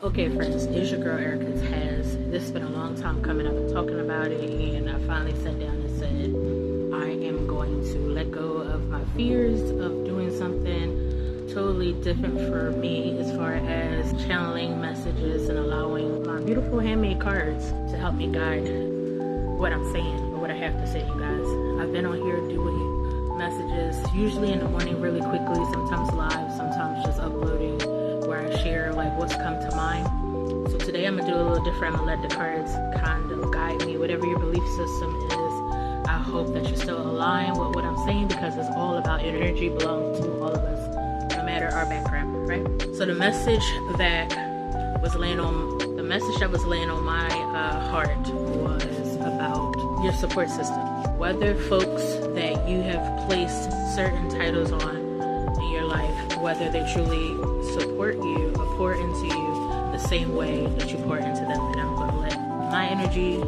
Okay, friends, it's your girl Erica Has. This has been a long time coming. I've been talking about it, and I finally sat down and said I am going to let go of my fears of doing something totally different for me as far as channeling messages and allowing my beautiful handmade cards to help me guide what I'm saying or what I have to say, you guys. I've been on here doing messages, usually in the morning really quickly, sometimes live, sometimes just uploading, where I share like what's come to mind. So today I'm gonna do a little different. I'm gonna let the cards kind of guide me, whatever your belief system is. I hope that you're still aligned with what I'm saying, because it's all about energy, belongs to all of us, no matter our background, right? So the message that was laying on my heart was about your support system. Whether folks that you have placed certain titles on in your life, whether they truly support you or pour into you the same way that you pour into them. And I'm going to let my energy,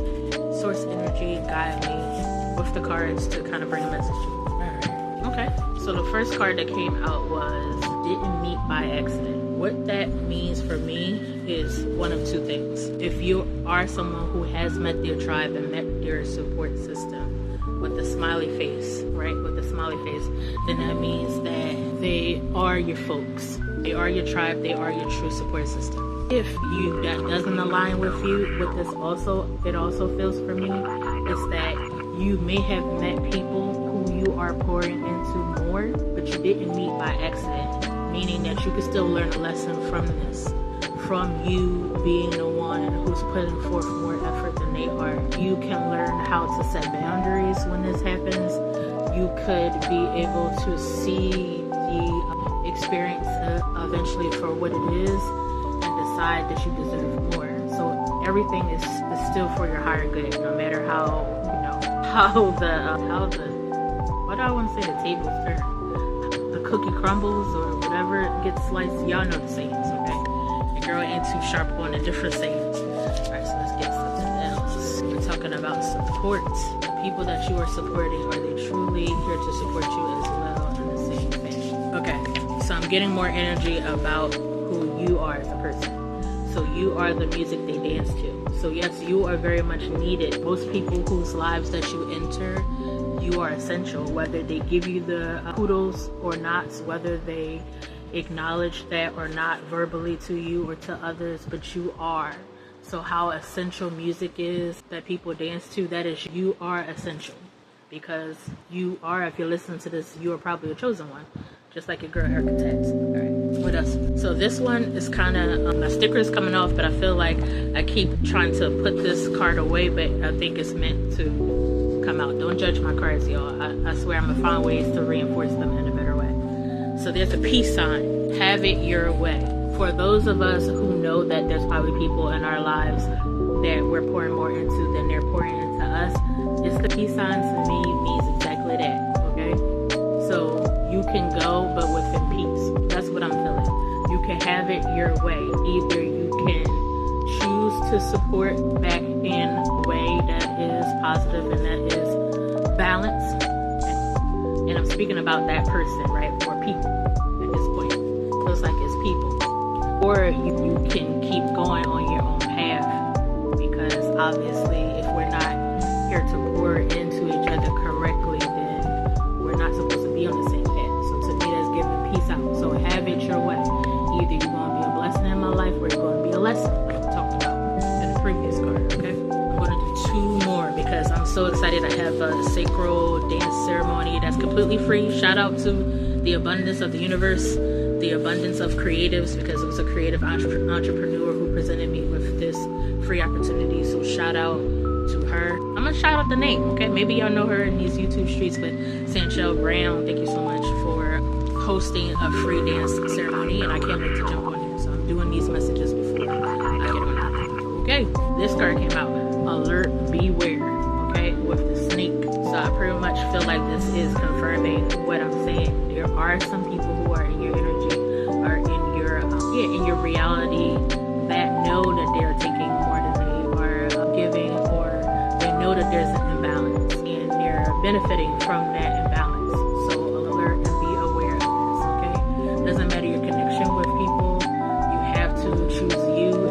source energy, guide me with the cards to kind of bring a message to you. Alright. Okay. So the first card that came out was didn't meet by accident. What that means for me is one of two things. If you are someone who has met their tribe and met their support system with the smiley face, right? With the smiley face, then that means that they are your folks. They are your tribe. They are your true support system. If that doesn't align with you, what this also feels for me is that you may have met people who you are pouring into more, but you didn't meet by accident, meaning that you could still learn a lesson from this, from you being the one who's putting forth more effort than they are. You can learn how to set boundaries when this happens. You could be able to see the experience eventually for what it is and decide that you deserve more. So everything is still for your higher good, no matter how the what do I want to say, the tables turn, the cookie crumbles or whatever gets sliced. Y'all know the sayings, okay? The girl ain't too sharp on the different sayings. Alright, so let's get something else. We're talking about support. The people that you are supporting, are they truly here to support you as well in the same fashion? Okay, so I'm getting more energy about who you are as a person. So you are the music they dance to. So yes, you are very much needed. Most people whose lives that you enter, you are essential, whether they give you the kudos or not, whether they acknowledge that or not verbally to you or to others, but you are. So how essential music is that people dance to, that is, you are essential, because you are, if you're listening to this, you are probably a chosen one, just like your girl Erica Has. All right, what else? So this one is kind of, my sticker is coming off, but I feel like I keep trying to put this card away, but I think it's meant to come out. Don't judge my cards, y'all. I swear I'm gonna find ways to reinforce them in a better way. So there's a peace sign. Have it your way. For those of us who know that there's probably people in our lives that we're pouring more into than they're pouring into us, it's the peace sign to me means exactly that, okay? So you can go, but within peace. That's what I'm feeling. You can have it your way. Either you can choose to support back in a way that is positive and that is balanced. And I'm speaking about that person, right? Or people at this point. Feels like it's people. Or you can keep going on your own path, because obviously if we're not here to pour into each other correctly, then we're not supposed to be on the same path. So to me, that's giving peace out. So have it your way. Either you're going to be a blessing in my life, or you're going to be a lesson, like we talked about in the previous card, okay? I'm going to do two more because I'm so excited. I have a sacral dance ceremony that's completely free. Shout out to the abundance of the universe, the abundance of creatives, because it was a creative entrepreneur who presented me with this free opportunity. So shout out to her. I'm gonna shout out the name, okay? Maybe y'all know her in these YouTube streets, but Sanchelle Brown, thank you so much for hosting a free dance ceremony, and I can't wait to jump on here. So I'm doing these messages before I get on it. Okay, this card came out. Alert, beware, okay, with the snake. So I pretty much feel like this is confirming what I'm saying. There are some people who are in your energy, or in your reality, that know that they're taking more than they are giving, or they know that there's an imbalance and they're benefiting from that imbalance. So alert and be aware of this, okay? Doesn't matter your connection with people, you have to choose you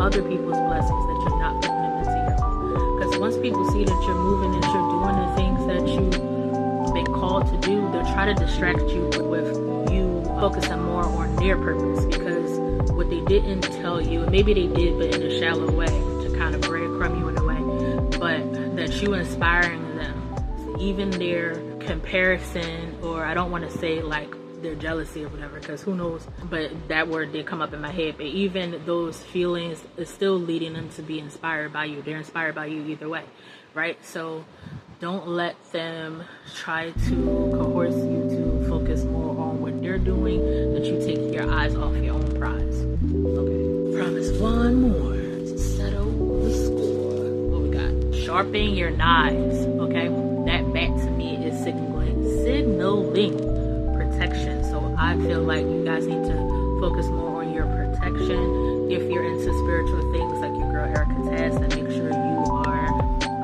other people's blessings, that you're not putting them into your own. Because once people see that you're moving and you're doing the things that you've been called to do, they'll try to distract you with you focusing more on their purpose. Because what they didn't tell you, and maybe they did, but in a shallow way, to kind of breadcrumb you in a way, but that you inspiring them, even their comparison, or I don't want to say like their jealousy or whatever, because who knows, but that word did come up in my head. But even those feelings is still leading them to be inspired by you. They're inspired by you either way, right? So don't let them try to coerce you to focus more on what they're doing, that you take your eyes off your own prize. Okay, promise one more to settle the score. What we got? Sharpen your knives. Okay, that bat to me is signaling protection. So I feel like you guys need to focus more on your protection. If you're into spiritual things like your girl Erica Taz, then make sure you are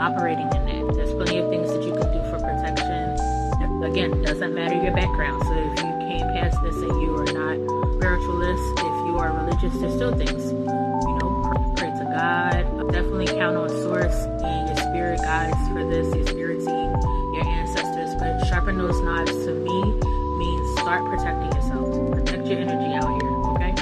operating in that. There's plenty of things that you can do for protection. Again, doesn't matter your background. So if you came past this and you are not spiritualist, if you are religious, there's still things. You know, pray to God. Definitely count on source and your spirit guides for this, your spirit team, your ancestors. But sharpen those knives to me means start protecting yourself. Protect your energy out here, okay?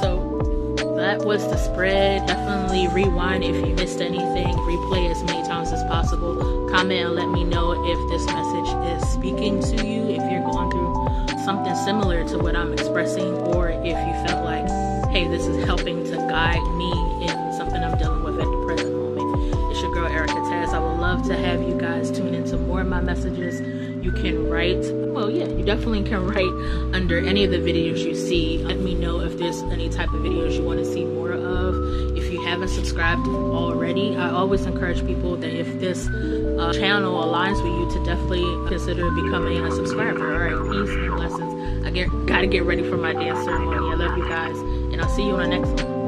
So that was the spread. Definitely rewind if you missed anything. Replay as many times as possible. Comment and let me know if this message is speaking to you, if you're going through something similar to what I'm expressing, or if you felt like, hey, this is helping to guide me in something I'm dealing with at the present moment. It's your girl Erica Taz. I would love to have you guys tune into more of my messages. You can write, well, yeah, you definitely can write under any of the videos you see. Let me know if there's any type of videos you want to see more of. If you haven't subscribed already, I always encourage people that if this channel aligns with you, to definitely consider becoming a subscriber. All right, peace and blessings. I gotta get ready for my dance ceremony. I love you guys, and I'll see you on the next one.